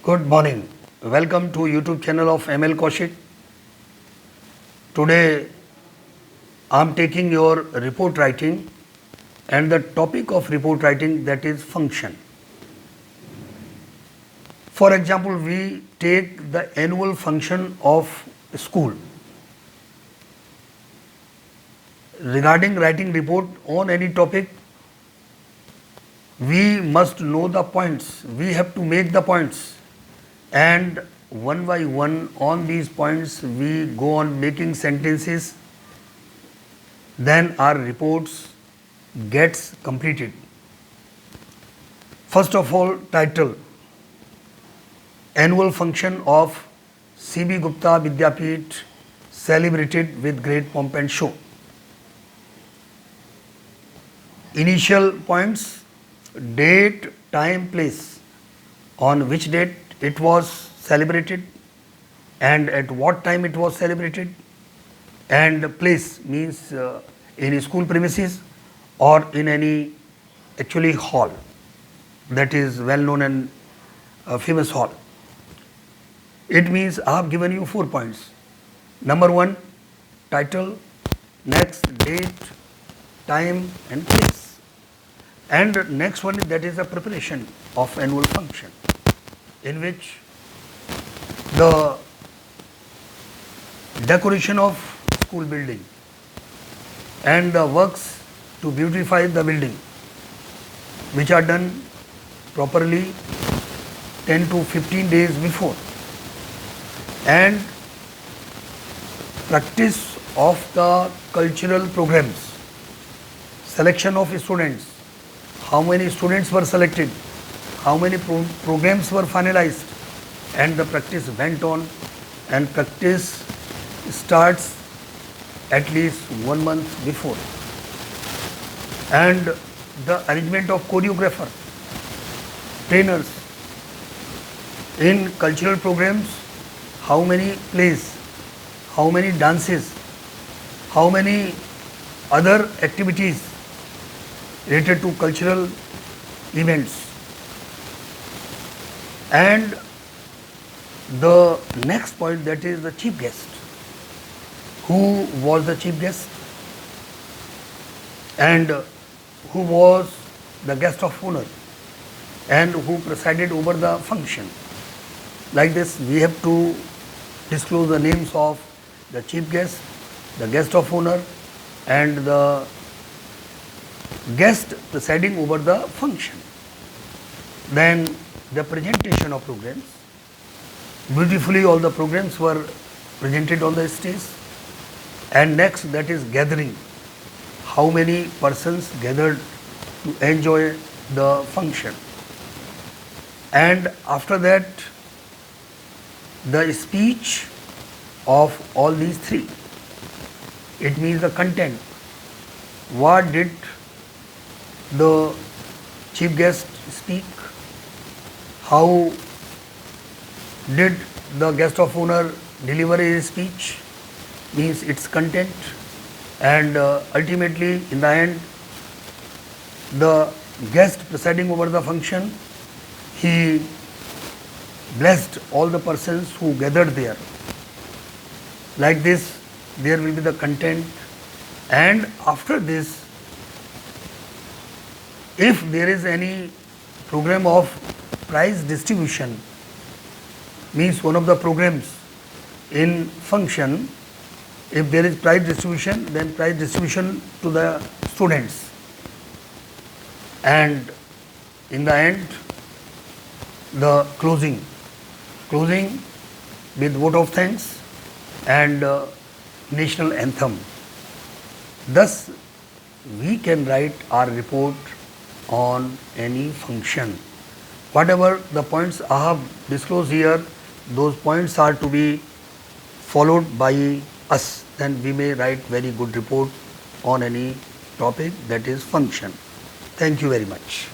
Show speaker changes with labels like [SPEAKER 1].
[SPEAKER 1] Good morning. Welcome to YouTube channel of ML Kaushik. Today I am taking your report writing and the topic of report writing, that is function. For example, we take the annual function of school. Regarding writing report on any topic, we must know the points. We have to make the points, and one by one on these points we go on making sentences. Then our reports gets completed. First of all, title: Annual function of C.B. Gupta Vidyapeeth celebrated with great pomp and show. Initial points: date, time, place. On which date it was celebrated and at what time it was celebrated, and place means in school premises or in any actually hall that is well known and famous hall. It means I have given you 4 points. Number 1, title, next date, time and place. And next one, that is the preparation of annual function, in which the decoration of school building and the works to beautify the building, which are done properly 10 to 15 days before, and practice of the cultural programs, selection of students, how many students were selected, how many programs were finalized, and the practice went on, and practice starts at least 1 month before. And the arrangement of choreographer, trainers in cultural programs, how many plays, how many dances, how many other activities related to cultural events. And the next point, that is the chief guest. Who was the chief guest and who was the guest of honor and who presided over the function. Like this, we have to disclose the names of the chief guest, the guest of honor and the guest presiding over the function. Then the presentation of programs. Beautifully all the programs were presented on the stage. And next, that is gathering. How many persons gathered to enjoy the function. And after that, the speech of all these 3. It means the content. What did the chief guest speak? How did the guest of honor deliver his speech? Means its content. And ultimately, in the end, the guest presiding over the function, he blessed all the persons who gathered there. Like this, there will be the content. And after this, if there is any program of prize distribution, means one of the programs in function, if there is prize distribution, then prize distribution to the students. And in the end, the closing with vote of thanks and national anthem. Thus, we can write our report on any function. Whatever the points I have disclosed here, those points are to be followed by us. Then we may write very good report on any topic, that is function. Thank you very much.